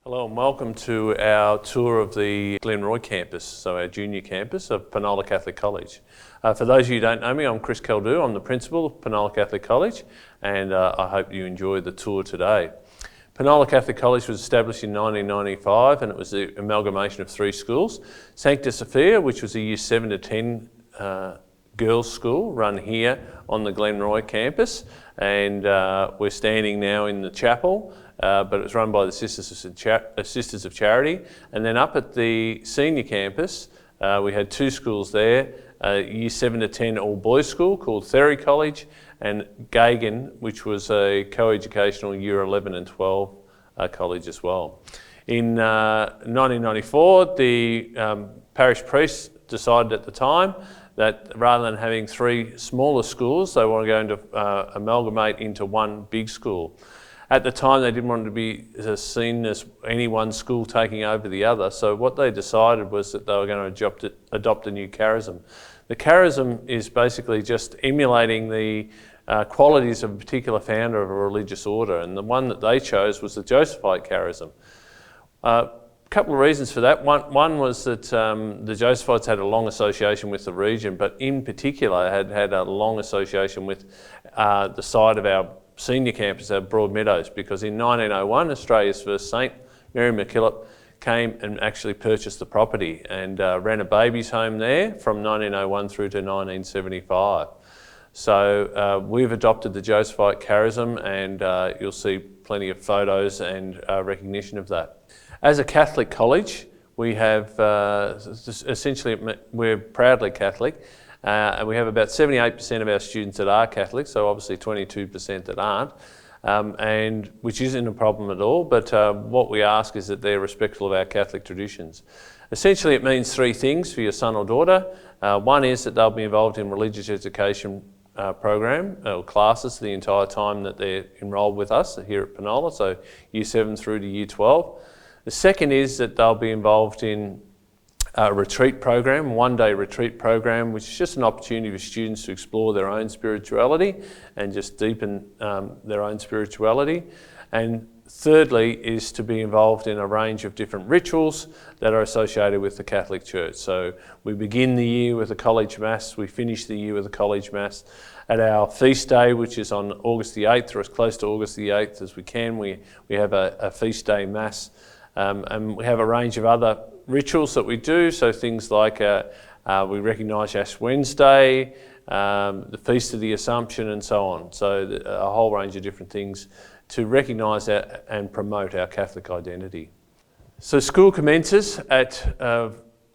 Hello and welcome to our tour of the Glenroy campus, so our junior campus of Penola Catholic College. For those of you who don't know me, I'm Chris Caldow. I'm the principal of Penola Catholic College, and I hope you enjoy the tour today. Penola Catholic College was established in 1995, and it was the amalgamation of three schools. Sancta Sophia, which was a year 7 to 10 girls' school run here on the Glenroy campus, and we're standing now in the chapel. But it was run by the Sisters of Charity. And then up at the senior campus, we had two schools there, year 7 to 10 all-boys school called Therry College, and Gagan, which was a co-educational year 11 and 12 college as well. In 1994, the parish priest decided at the time that rather than having three smaller schools, they were going to amalgamate into one big school. At the time, they didn't want it to be seen as any one school taking over the other, so what they decided was that they were going to adopt a new charism. The charism is basically just emulating the qualities of a particular founder of a religious order, and the one that they chose was the Josephite charism. A couple of reasons for that. One was that the Josephites had a long association with the region, but in particular had a long association with the site of our senior campus at Broadmeadows, because in 1901 Australia's first saint, Mary MacKillop, came and actually purchased the property and ran a baby's home there from 1901 through to 1975. So we've adopted the Josephite charism, and you'll see plenty of photos and recognition of that. As a Catholic college, we have essentially, we're proudly Catholic. And we have about 78% of our students that are Catholic, so obviously 22% that aren't, and which isn't a problem at all, but what we ask is that they're respectful of our Catholic traditions. Essentially it means three things for your son or daughter. One is that they'll be involved in religious education program or classes the entire time that they're enrolled with us here at Penola, so year 7 through to year 12. The second is that they'll be involved in a retreat program, one-day retreat program, which is just an opportunity for students to explore their own spirituality and just deepen their own spirituality. And thirdly is to be involved in a range of different rituals that are associated with the Catholic Church. So we begin the year with a college mass, we finish the year with a college mass. At our feast day, which is on August the 8th, or as close to August the 8th as we can, we have a feast day mass. And we have a range of other rituals that we do, so things like we recognise Ash Wednesday, the Feast of the Assumption and so on. So a whole range of different things to recognise and promote our Catholic identity. So school commences at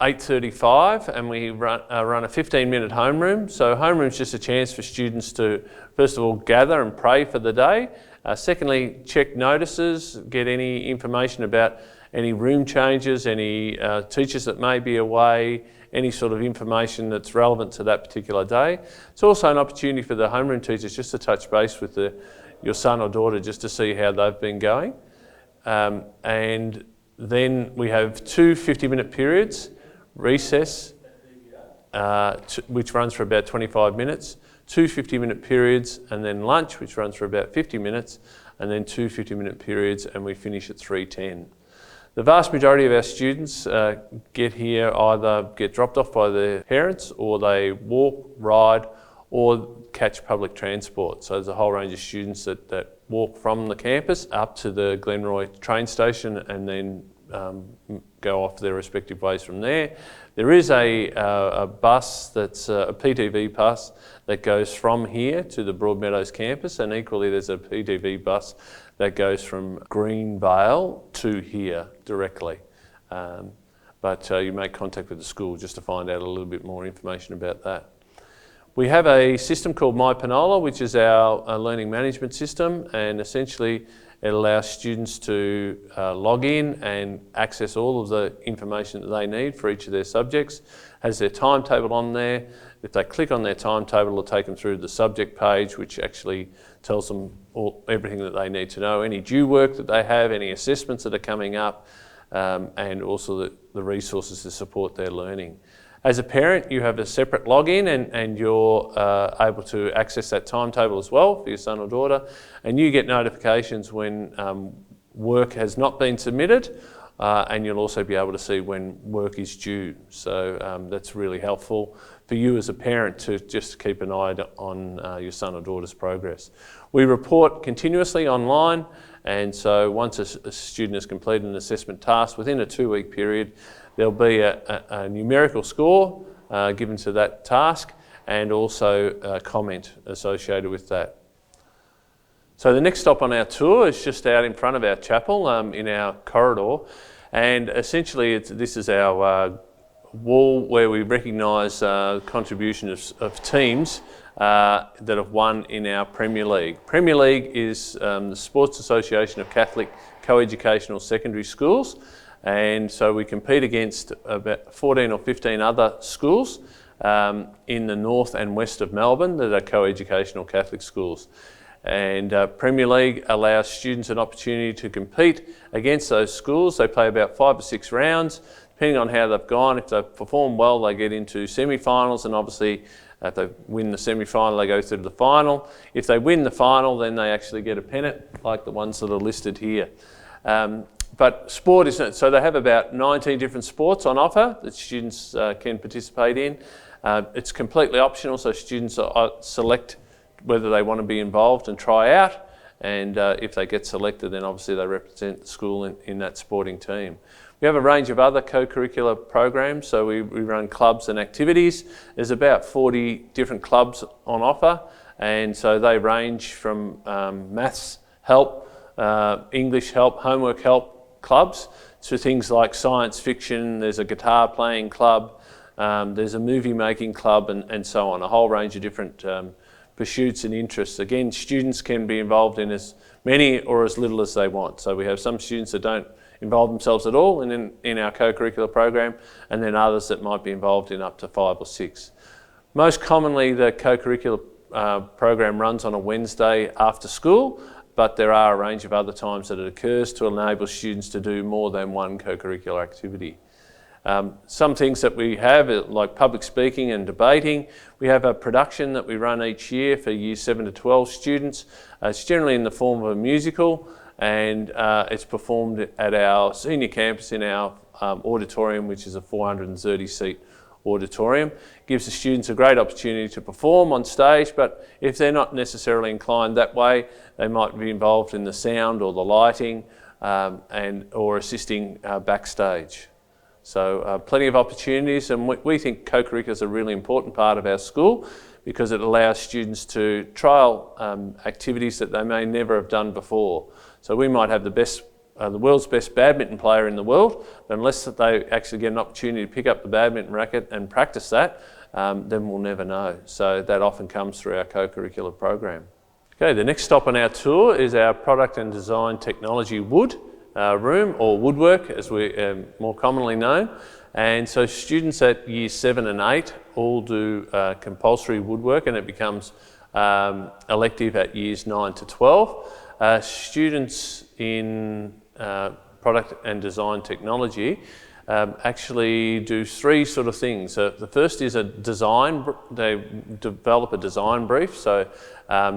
8:35 and we run a 15-minute homeroom. So homeroom is just a chance for students to first of all gather and pray for the day. Secondly, check notices, get any information about any room changes, any teachers that may be away, any sort of information that's relevant to that particular day. It's also an opportunity for the homeroom teachers just to touch base with your son or daughter just to see how they've been going. And then we have two 50-minute periods, recess, which runs for about 25 minutes, two 50-minute periods, and then lunch, which runs for about 50 minutes, and then two 50-minute periods, and we finish at 3:10. The vast majority of our students get here, either get dropped off by their parents, or they walk, ride, or catch public transport. So there's a whole range of students that walk from the campus up to the Glenroy train station and then go off their respective ways from there. There is a bus that's a PTV bus that goes from here to the Broadmeadows campus, and equally there's a PTV bus that goes from Greenvale to here directly. But you make contact with the school just to find out a little bit more information about that. We have a system called My Penola, which is our learning management system, and essentially it allows students to log in and access all of the information that they need for each of their subjects. Has their timetable on there. If they click on their timetable, it'll take them through to the subject page, which actually tells them everything that they need to know, any due work that they have, any assessments that are coming up, and also the resources to support their learning. As a parent, you have a separate login and you're able to access that timetable as well for your son or daughter, and you get notifications when work has not been submitted, and you'll also be able to see when work is due. So that's really helpful for you as a parent to just keep an eye on your son or daughter's progress. We report continuously online, and so once a student has completed an assessment task within a 2-week period, there'll be a numerical score given to that task and also a comment associated with that. So the next stop on our tour is just out in front of our chapel in our corridor, and essentially this is our wall where we recognise contribution of teams that have won in our Premier League. Premier League is the Sports Association of Catholic Co-Educational Secondary Schools, and so we compete against about 14 or 15 other schools in the north and west of Melbourne that are co-educational Catholic schools. And Premier League allows students an opportunity to compete against those schools. They play about 5 or 6 rounds, depending on how they've gone. If they've performed well, they get into semi-finals, and obviously if they win the semi-final, they go through to the final. If they win the final, then they actually get a pennant, like the ones that are listed here. But sport isn't, so they have about 19 different sports on offer that students can participate in. It's completely optional, so students select whether they want to be involved and try out, and if they get selected, then obviously they represent the school in that sporting team. We have a range of other co-curricular programs, so we run clubs and activities. There's about 40 different clubs on offer, and so they range from maths help, English help, homework help clubs, to things like science fiction. There's a guitar playing club, there's a movie making club, and so on, a whole range of different pursuits and interests. Again, students can be involved in as many or as little as they want. So we have some students that don't involve themselves at all in our co-curricular program, and then others that might be involved in up to 5 or 6. Most commonly, the co-curricular program runs on a Wednesday after school, but there are a range of other times that it occurs to enable students to do more than one co-curricular activity. Some things that we have, like public speaking and debating. We have a production that we run each year for Years 7 to 12 students. It's generally in the form of a musical, and it's performed at our senior campus in our auditorium, which is a 430-seat auditorium. Gives the students a great opportunity to perform on stage, but if they're not necessarily inclined that way, they might be involved in the sound or the lighting or assisting backstage. So plenty of opportunities, and we think co-curricular is a really important part of our school because it allows students to trial activities that they may never have done before. So we might have the world's best badminton player in the world, but unless they actually get an opportunity to pick up the badminton racket and practice that, then we'll never know. So that often comes through our co-curricular program. Okay, the next stop on our tour is our Product and Design Technology Wood room, or Woodwork as we're more commonly known. And so students at Years 7 and 8 all do compulsory woodwork, and it becomes elective at Years 9 to 12. Students in Product and Design Technology actually do 3 sort of things. The first is a design, they develop a design brief, so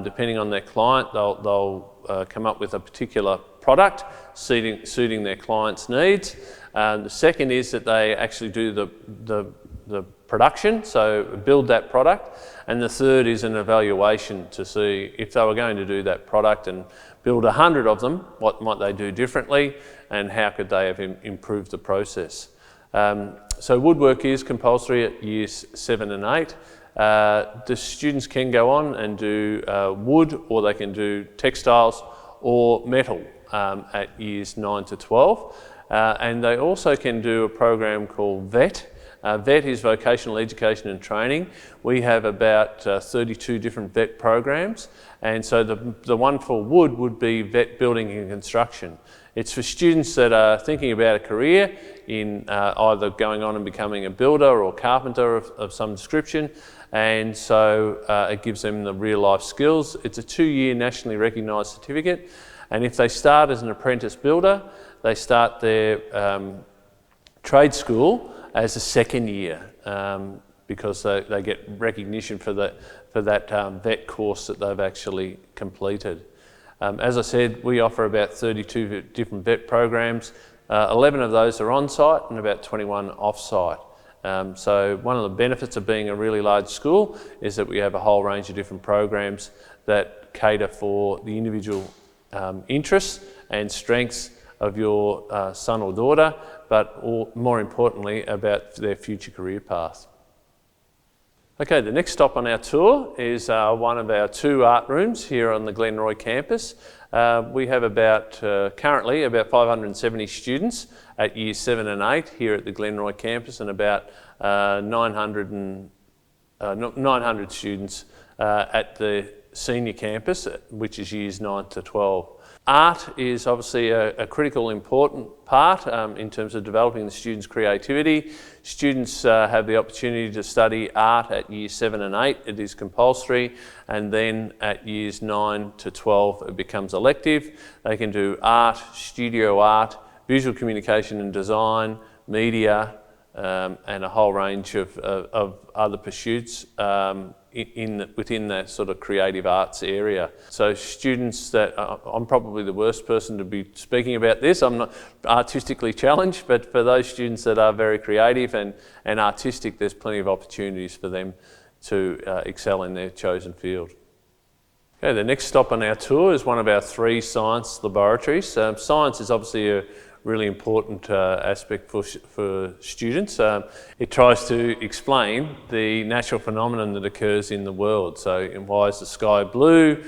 depending on their client, they'll come up with a particular product suiting their client's needs. The second is that they actually do the production, so build that product. And the third is an evaluation to see if they were going to do that product and build 100 of them, what might they do differently and how could they have improved the process. So woodwork is compulsory at Years 7 and 8. The students can go on and do wood, or they can do textiles or metal at Years 9 to 12. And they also can do a program called VET. VET is Vocational Education and Training. We have about 32 different VET programs, and so the one for wood would be VET Building and Construction. It's for students that are thinking about a career in either going on and becoming a builder or carpenter of some description, and so it gives them the real life skills. It's a 2-year nationally recognised certificate, and if they start as an apprentice builder, they start their trade school as a 2nd year because they get recognition for that VET course that they've actually completed. As I said, we offer about 32 different vet programs. 11 of those are on-site and about 21 off-site. So one of the benefits of being a really large school is that we have a whole range of different programs that cater for the individual interests and strengths of your son or daughter, but more importantly about their future career path. Okay, the next stop on our tour is one of our 2 art rooms here on the Glenroy campus. We have currently about 570 students at years 7 and 8 here at the Glenroy campus, and about 900 students at the senior campus, which is years 9 to 12. Art is obviously a critical, important part in terms of developing the students' creativity. Students have the opportunity to study art at years 7 and 8. It is compulsory, and then at years 9 to 12 it becomes elective. They can do art, studio art, visual communication and design, media, and a whole range of other pursuits within that sort of creative arts area. So students that, I'm probably the worst person to be speaking about this, I'm not artistically challenged, but for those students that are very creative and artistic, there's plenty of opportunities for them to excel in their chosen field. Okay, the next stop on our tour is one of our 3 science laboratories. Science is obviously a really important aspect for students. It tries to explain the natural phenomenon that occurs in the world. So why is the sky blue?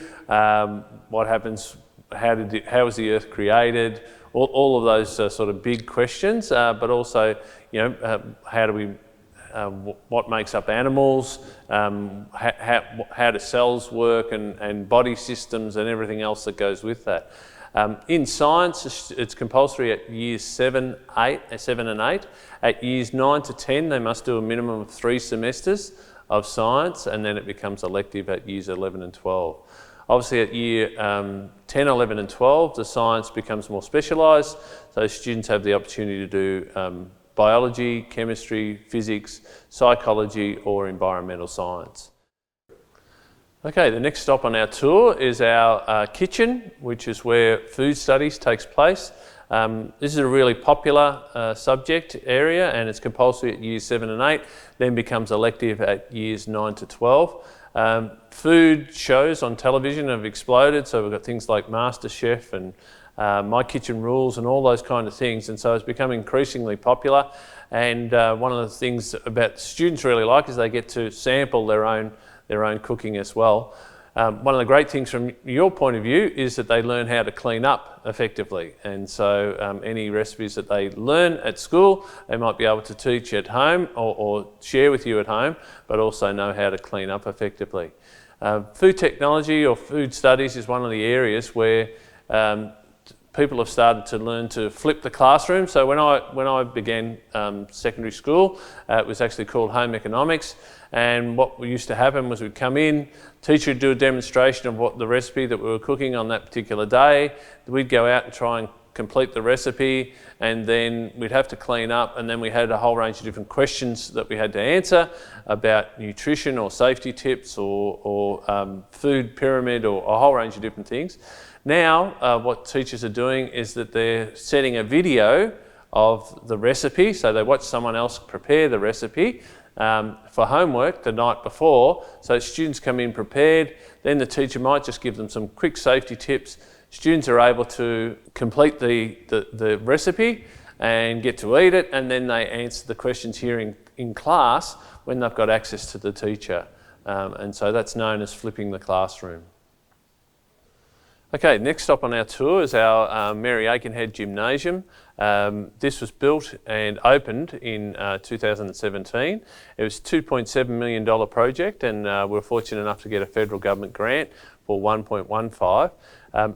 What happens? How was the Earth created? All of those sort of big questions, but also, how do we? What makes up animals? How do cells work, and body systems, and everything else that goes with that. In science, it's compulsory at years 7 and 8. At years 9 to 10, they must do a minimum of 3 semesters of science, and then it becomes elective at years 11 and 12. Obviously at year 10, 11 and 12, the science becomes more specialised, so students have the opportunity to do biology, chemistry, physics, psychology or environmental science. Okay, the next stop on our tour is our kitchen, which is where food studies takes place. This is a really popular subject area, and it's compulsory at years 7 and 8, then becomes elective at years 9 to 12. Food shows on television have exploded, so we've got things like MasterChef and My Kitchen Rules and all those kind of things, and so it's become increasingly popular. And one of the things about students really like is they get to sample their own cooking as well. One of the great things from your point of view is that they learn how to clean up effectively, and so any recipes that they learn at school they might be able to teach at home or share with you at home, but also know how to clean up effectively. Food technology or food studies is one of the areas where people have started to learn to flip the classroom. So when I began secondary school, it was actually called home economics, and what used to happen was we'd come in, teacher would do a demonstration of what the recipe that we were cooking on that particular day. We'd go out and try and complete the recipe, and then we'd have to clean up, and then we had a whole range of different questions that we had to answer about nutrition or safety tips or food pyramid or a whole range of different things. Now, what teachers are doing is that they're setting a video of the recipe, so they watch someone else prepare the recipe for homework the night before, so students come in prepared, then the teacher might just give them some quick safety tips. Students are able to complete the recipe and get to eat it, and then they answer the questions here in class when they've got access to the teacher. And so that's known as flipping the classroom. Okay, next stop on our tour is our Mary Aikenhead Gymnasium. This was built and opened in 2017. It was a $2.7 million project, and we're fortunate enough to get a federal government grant for $1.15.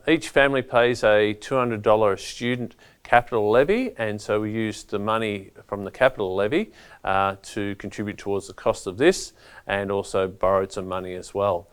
Each family pays a $200 a student capital levy, and so we used the money from the capital levy to contribute towards the cost of this, and also borrowed some money as well.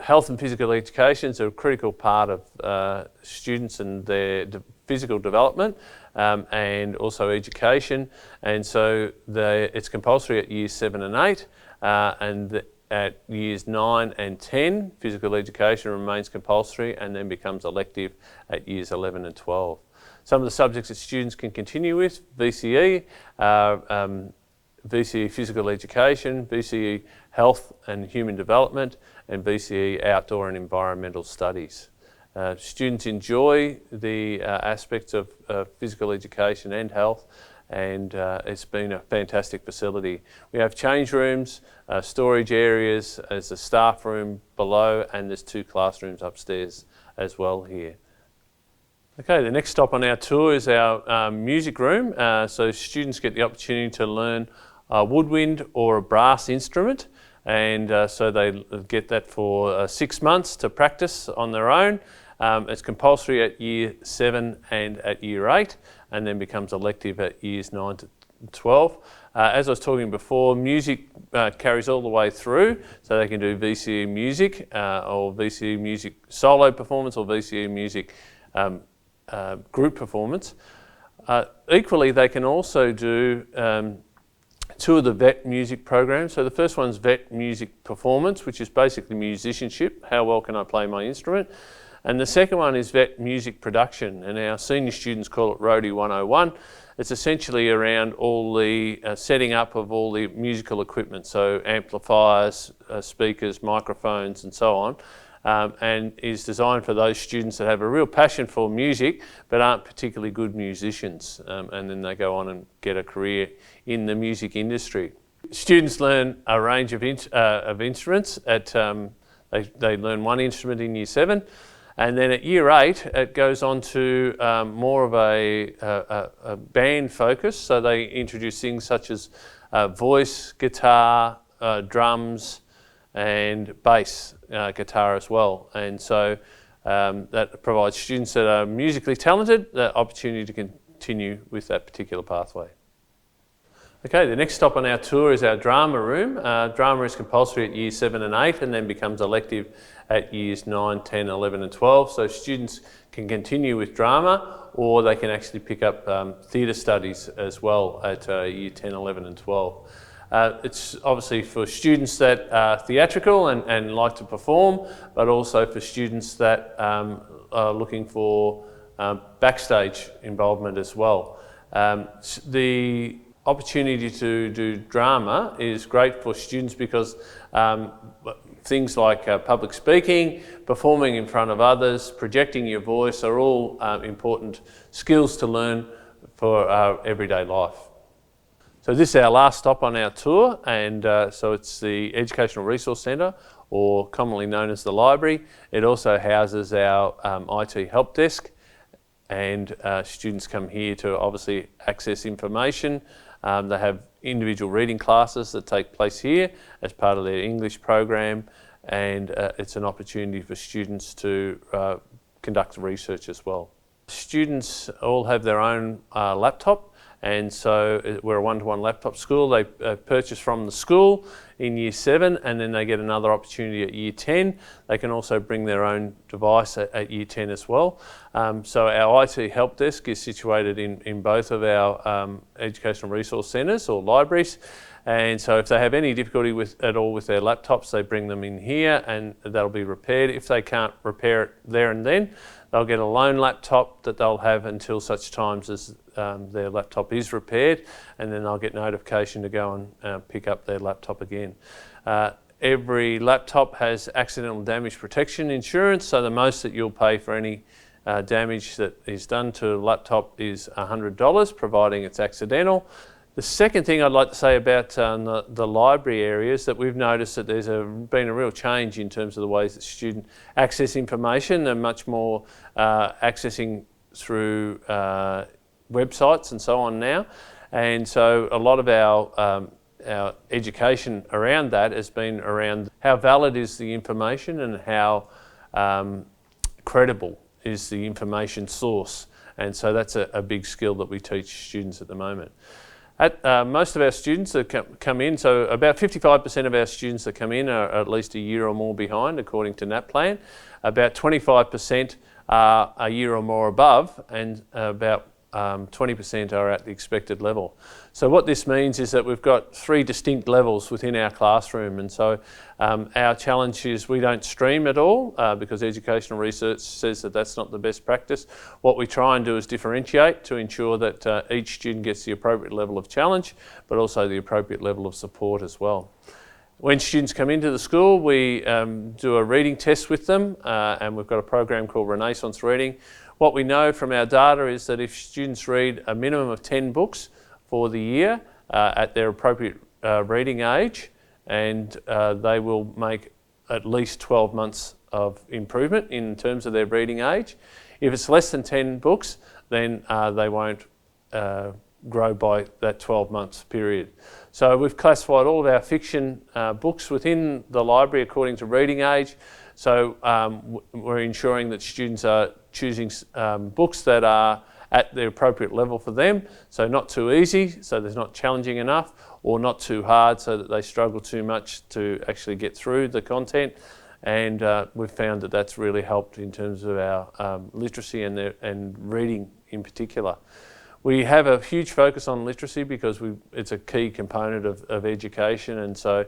Health and physical education is a critical part of students and their physical development, and also education, and so it's compulsory at years 7 and 8, and at years 9 and 10, physical education remains compulsory and then becomes elective at years 11 and 12. Some of the subjects that students can continue with: VCE, VCE Physical Education, VCE Health and Human Development, and VCE Outdoor and Environmental Studies. Students enjoy the aspects of physical education and health, and it's been a fantastic facility. We have change rooms, storage areas, there's a staff room below, and there's 2 classrooms upstairs as well here. Okay, the next stop on our tour is our music room. So students get the opportunity to learn a woodwind or a brass instrument, and so they get that for 6 months to practice on their own. It's compulsory at year 7 and at year 8, and then becomes elective at years 9 to 12. As I was talking before, music carries all the way through, so they can do VCE music or VCE music solo performance or VCE music group performance. Equally, they can also do 2 of the VET music programs. So the first one's VET music performance, which is basically musicianship. How well can I play my instrument? And the second one is VET music production, and our senior students call it Roadie 101. It's essentially around all the setting up of all the musical equipment, so amplifiers, speakers, microphones, and so on. And is designed for those students that have a real passion for music but aren't particularly good musicians, and then they go on and get a career in the music industry. Students learn a range of instruments. They learn one instrument in year 7, and then at year 8 it goes on to more of a band focus, so they introduce things such as voice, guitar, drums, and bass guitar as well. And so that provides students that are musically talented the opportunity to continue with that particular pathway. Okay, the next stop on our tour is our drama room. Drama is compulsory at years 7 and 8 and then becomes elective at years 9, 10, 11 and 12. So students can continue with drama, or they can actually pick up theatre studies as well at year 10, 11 and 12. It's obviously for students that are theatrical and like to perform, but also for students that are looking for backstage involvement as well. The opportunity to do drama is great for students because things like public speaking, performing in front of others, projecting your voice are all important skills to learn for our everyday life. So this is our last stop on our tour, and so it's the Educational Resource Centre, or commonly known as the library. It also houses our IT help desk, and students come here to obviously access information. They have individual reading classes that take place here as part of their English program, and it's an opportunity for students to conduct research as well. Students all have their own laptop, and so we're a one-to-one laptop school. They purchase from the school in year 7, and then they get another opportunity at year 10. They can also bring their own device at year 10 as well. So our IT help desk is situated in both of our educational resource centres or libraries. And so if they have any difficulty at all with their laptops, they bring them in here and that'll be repaired. If they can't repair it there and then, they'll get a loan laptop that they'll have until such times as their laptop is repaired, and then they'll get notification to go and pick up their laptop again. Every laptop has accidental damage protection insurance, so the most that you'll pay for any damage that is done to a laptop is $100, providing it's accidental. The second thing I'd like to say about the library area is that we've noticed that there's been a real change in terms of the ways that students access information. They're much more accessing through websites and so on now. And so a lot of our education around that has been around how valid is the information and how credible is the information source. And so that's a big skill that we teach students at the moment. Most of our students that come in, so about 55% of our students that come in are at least a year or more behind according to NAPLAN. About 25% are a year or more above, and about 20% are at the expected level. So what this means is that we've got 3 distinct levels within our classroom, and so our challenge is we don't stream at all because educational research says that that's not the best practice. What we try and do is differentiate to ensure that each student gets the appropriate level of challenge, but also the appropriate level of support as well. When students come into the school, we do a reading test with them, and we've got a program called Renaissance Reading. What we know from our data is that if students read a minimum of 10 books for the year at their appropriate reading age, and they will make at least 12 months of improvement in terms of their reading age. If it's less than 10 books, then they won't grow by that 12 months period. So we've classified all of our fiction books within the library according to reading age. So we're ensuring that students are choosing books that are at the appropriate level for them. So not too easy, so there's not challenging enough, or not too hard so that they struggle too much to actually get through the content. And we've found that that's really helped in terms of our literacy and reading in particular. We have a huge focus on literacy because it's a key component of education, and so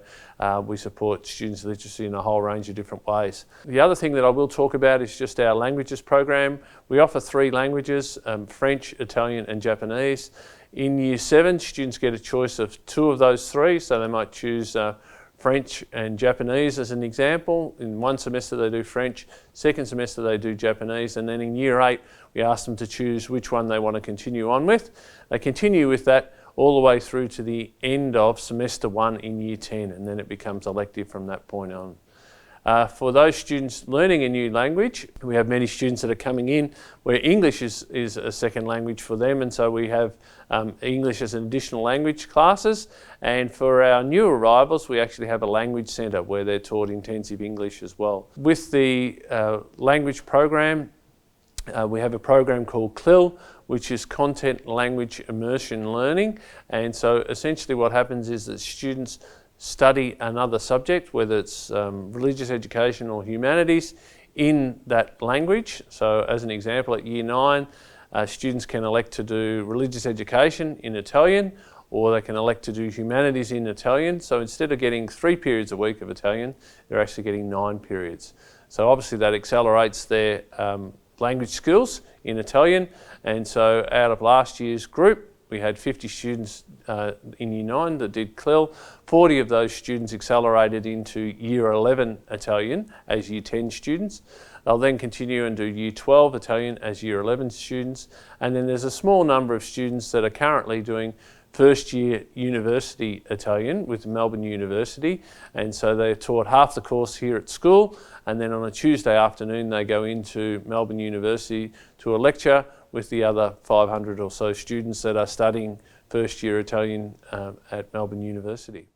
we support students' literacy in a whole range of different ways. The other thing that I will talk about is just our languages program. We offer 3 languages, French, Italian and Japanese. In Year 7, students get a choice of 2 of those 3, so they might choose French and Japanese as an example. In one semester they do French, second semester they do Japanese, and then in Year 8 we ask them to choose which one they want to continue on with. They continue with that all the way through to the end of semester 1 in Year 10, and then it becomes elective from that point on. For those students learning a new language, we have many students that are coming in where English is a second language for them, and so we have English as an additional language classes. And for our new arrivals, we actually have a language centre where they're taught intensive English as well. With the language program, we have a program called CLIL, which is Content Language Immersion Learning. And so essentially what happens is that students study another subject, whether it's religious education or humanities, in that language. So as an example, at Year 9, students can elect to do religious education in Italian, or they can elect to do humanities in Italian. So instead of getting 3 periods a week of Italian, they're actually getting 9 periods. So obviously that accelerates their language skills in Italian. And so out of last year's group, we had 50 students in Year 9 that did CLIL. 40 of those students accelerated into Year 11 Italian as Year 10 students. They'll then continue and do Year 12 Italian as Year 11 students. And then there's a small number of students that are currently doing first year university Italian with Melbourne University, and so they're taught half the course here at school, and then on a Tuesday afternoon they go into Melbourne University to a lecture with the other 500 or so students that are studying first year Italian at Melbourne University.